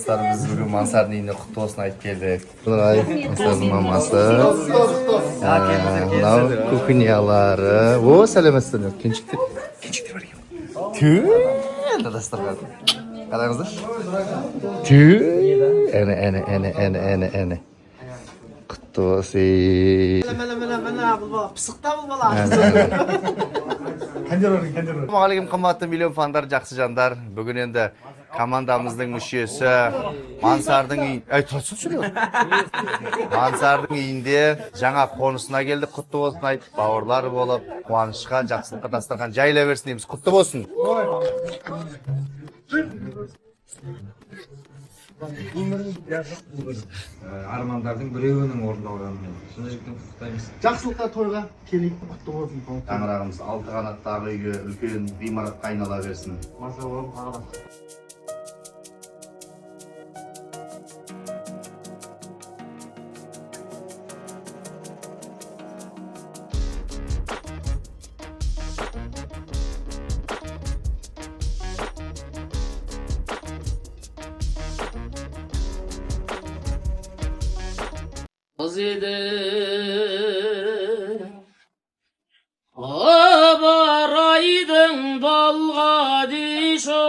Biz bugün Mansar'ın yine kutlu olsun ayıp geldik. Bunlar Mansar'ın maması. Kukunyaları. O selametsin. Küçüktür var ya. Tüh. Dadastırlar. Kadağınızdır. Tüh. Ene. Kutlu olsun. Mena pısıqta bu bala. Assalamualaikum qimmatli million fanlar, жақсы жандар. Бүгін енді командамыздың мүшесі Мансардың Мансардың үйінде жаңа қонысына келдік. Құтты болсын айтып, бауырлар болып, қуанышқа, жақсылыққа дастархан жайыла берсін дейміз. Құтты болсын. Армандардың біреуінің орындалғанымен шын жүректен құттықтаймыз. Жақсылыққа тойға келейік, құтты болсын. Шаңырағымыз 6 қанаттағы үйге үлкен ғимаратқа айнала берсін. Маса болып қағалап. Kız idi abaraydın balga dişol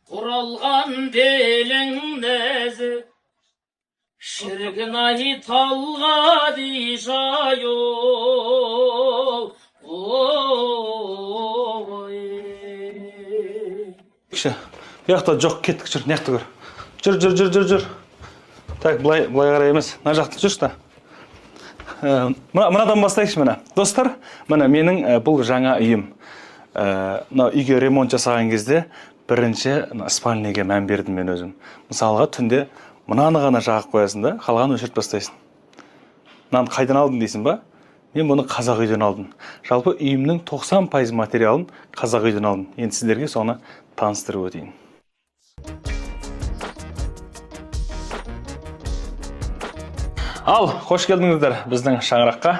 Kuralgan belin nezi Şirkin ahi talga dişayol Кіші, бұяқта жоқ, кеттік жүр, неқті көр. Жүр. Так, бұлай қарай емес, мына жақты жүрші та. Мынадан бастайықшы мына. Достар, мына менің бұл жаңа үйім. Үйге ремонт жасаған кезде бірінші спальныйге мән бердім мен өзім. Мысалға түнде мынаны ғана жағып қоясың да, қалған өшіріп бастайсың. Мынаны қайдан алдың дейсің ба? Мен бұны қазақ үйден алдым. Жалпы үйімнің 90% материалын қазақ үйден алдым. Енді сіздерге соны таныстырып өтейін. Ал, қош келдіңіздер біздің шаңыраққа.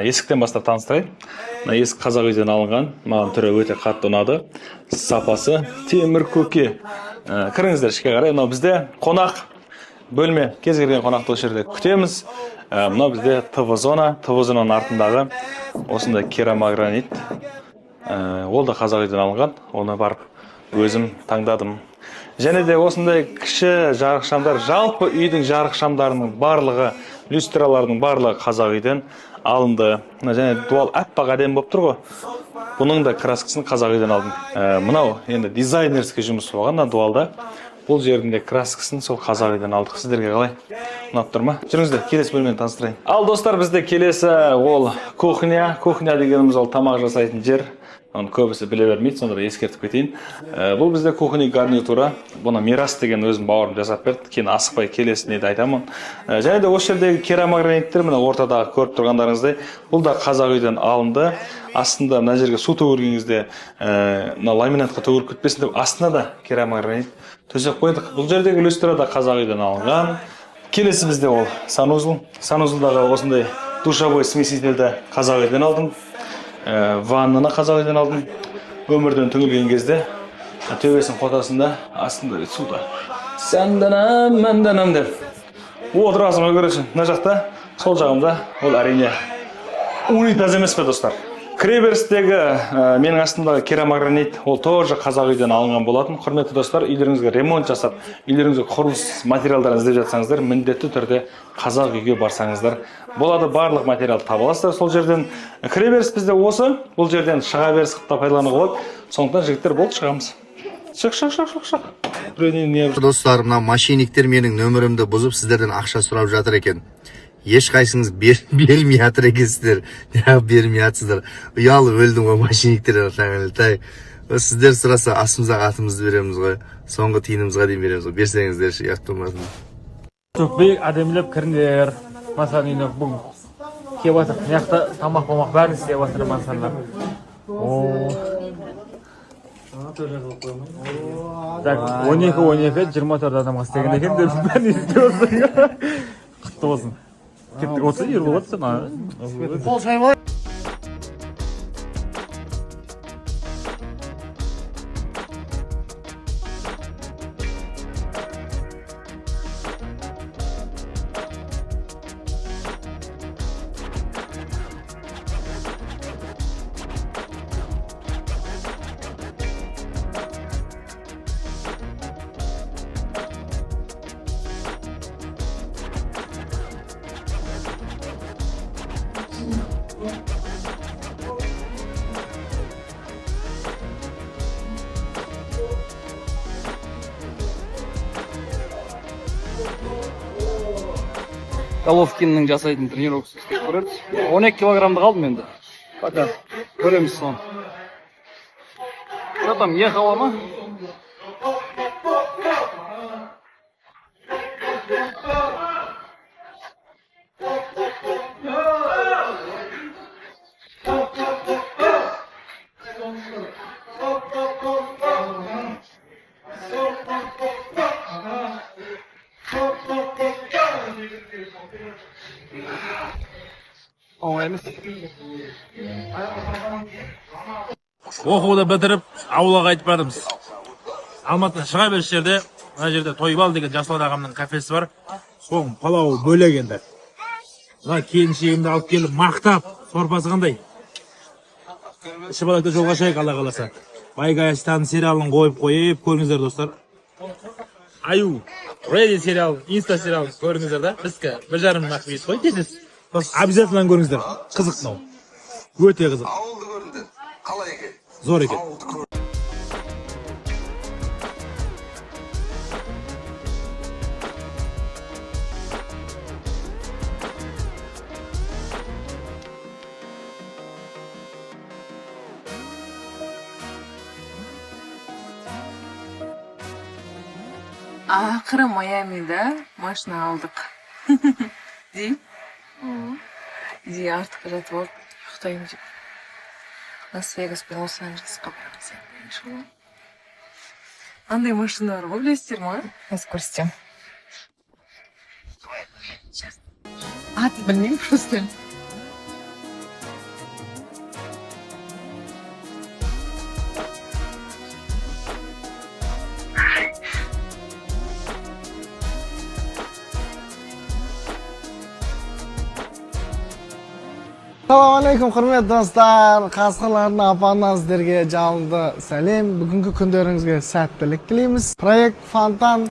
Есіктен бастап таныстырайын. Есік қазақ үйден алынған. Маған түрі өте қатты ұнады. Сапасы темір көке. Кіріңіздер ішке қарай. Бізде қонақ бөлме. Кез келген қонақты осы жерде күтеміз. Мына бізде ТВ-зона. ТВ-зонаның артындағы осындай керамогранит. Ол да қазақ үйден алынған. Оны барып өзім таңдадым. Және де осындай кіші жарық шамдар, жалпы үйдің жарық шамдарының барлығы, люстралардың барлығы қазақ үйден алынды. Және дуал әппақ әдемі болып тұр ғой. Бұның да краскасын қазақ үйден алдым. Мынау енді дизайнерский жұмыс болған дуалда. Бұл жердің де краскасын сол қазақ үйден алдық. Сіздерге қалай? Ұнап тұр ма? Жүріңіздер, келесі бөлмені таныстырайын. Ал достар, бізде келесі ол кухня. Кухня дегеніміз ол тамақ жасайтын жер. Оны көбісі біле бермейді, сонда ескертіп кетейін. Бұл бізде кухня гарнитура. Бұны Мирас деген өзім бауырым жасап берді. Кейін асықпай келесіне де айтамын. Және де осы жердегі керамограниттер, мына ортадағы көріп тұрғандарыңыздай, бұл да қазақ үйден алынды. Астында мына жерге су төгілген кезде ламинатқа төгіліп кетпесін деп астына да керамогранит төсеп қойдық. Бұл жердегі люстра да қазақ үйден алынған. Келесі бізде ол санузел. Санузелдағы осындай душевой смесительді қазақ үйден алдым. Ваннаны қазақ үйден алдым. Өмірден түңілген кезде төбесінің қотасында астында суда сәнданам мәнданам деп отырасың көресің. Мына жақта сол жағымда ол әрине унитаз емес пе достар. Кіреберістегі менің астымдағы керамогранит ол тоже қазақ үйден алынған болатын. Құрметті достар, үйлеріңізге ремонт жасап, үйлеріңізге құрылыс материалдарын іздеп жатсаңыздар, міндетті түрде қазақ үйге барсаңыздар болады. Барлық материал табыласыздар сол жерден. Кіреберіс бізде осы, бұл жерден шыға беріс қыпта пайдалануға болады. Сондықтан жігіттер болды, шығамыз. Шық. Достар, мына мошенниктер менің нөмірімді бұзып сіздерден ақша сұрап жатыр екен. Ешқайсыңыз бермей жатыр екенсіздер. Бермей жатсыздар. Ұялып өлдім ғой мошенниктер. Сіздер сұраса астымызға атымызды береміз ғой. Соңғы тиынымызға дейін береміз ғой. Берсеңіздер ұят болмасын. Бек әдемілеп кіріңдер. Мансардың үйіне бүгін келіп жатыр. Мына тамақ болмақ бәрін істеп жатыр Мансарлар. Так, 12-24 адамға істеген екен деп бәрін істеп отырсың. Құтты болсын. Кеттік осы ер болады сен. Қол шайып Головкиннің жасайтын тренировкасы істеп көрерді. 12 килограммды қалдым енді. Пока көреміз соны. Что там, ехала ма? Оңай емес. Оқуды бітіріп, ауылға қайтып бардымыз. Алматыдан шыға беріс жерде, мына жерде Тойбал деген Жасылат ағамның кафесі бар. Соның палауы бөлек енді. Мына келіншегімді алып келіп мақтап, сорпасы қандай. Ішіп алайық та жолға шығайық, Алла қаласа. Байгаястан сериалын қойып көріңіздер, достар. Аю, Ready сериал, Инста сериал көріңіздер да. Бізге 1,5 ақбейіз қой, тесіз. Обязательно көріңіздер. Қызық мынау. Өте қызық. Ауылды көрінді. Қалай екен? Зор екен. Ақыры Майамида машина алдық. Дей? Дей артыққа жатып алып, ұйықтайын деп. Лас-Вегас пен Лос-Анджелесқа барамыз енді, иншалла. Андай машина бар ғой, білесіздер ма? Аз көрсетем. Атын білмеймін просто. Ассалаумағалейкум, құрметті достар. Қасқырлардың апаннан сіздерге жалынды сәлем. Бүгінгі күндеріңізге сәттілік тілейміз. Проект Фонтан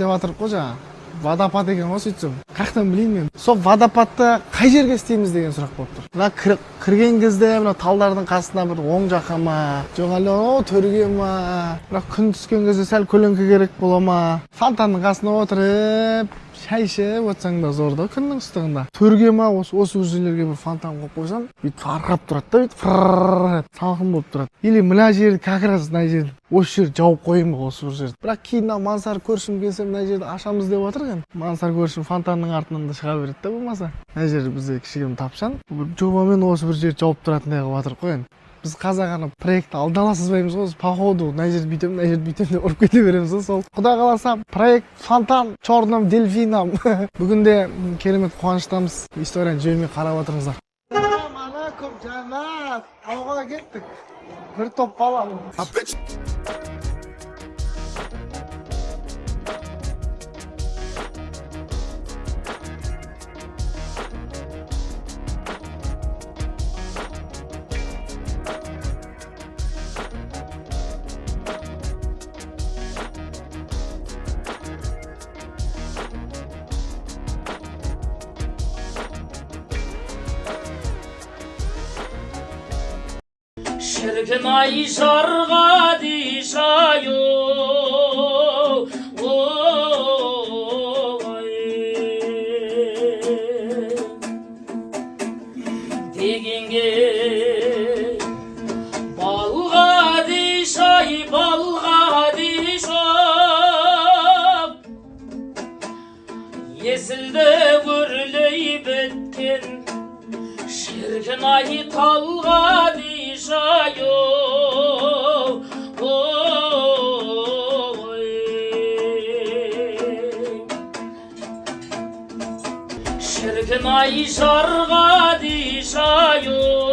деп атырып қой жаңа. Водопад екен ғой сөйтсем. Қаяқтан білейін мен. Сол водопадты қай жерге істейміз деген сұрақ болып тұр. Мына кірген кезде мына талдардың қасына бір оң жаққа ма, жоқ әлі төрге ма, бірақ күн түскен кезде сәл көлеңке керек бола ма. Фонтанның қасына отырып шай ішіп отырсаң да зор да күннің ыстығында. Төрге ма, осы жерлерге бір фонтан қойып қойсаң, бүйтіп арқап тұрады да, бүйтіп салқын болып тұрады. Или мына жерді как раз мына жерді осы жерді жауып қойайын ба осы бір жерді. Бірақ кейін мансар көршім келсе мына жерді ашамыз деп отырған. Мансар көршім фонтанның артынан да шыға береді да болмаса. Мына жер бізде кішігірім тапшан. Бір жобамен осы бір жерді жауып тұратындай қылып отырып қойған. Біз қазақ ана проектті алдала сызбаймыз ғой, походу мына жерді бүйтем, мына жерді бүйтем деп ұрып кете береміз ғой. Сол құдай қаласа проект Фонтан черным дельфином. Бүгінде керемет қуаныштамыз. Историяны жөнмен қарап отырыңыздар. Ассалаумағалейкум жанат. Ауылға кеттік. Bir top bala. Şirkin ay şarga dişayo Degenge balga dişay balga dişap Yesilde gürley bittin Şirkin ay talga dişayo Şirkin ay şarga dişayo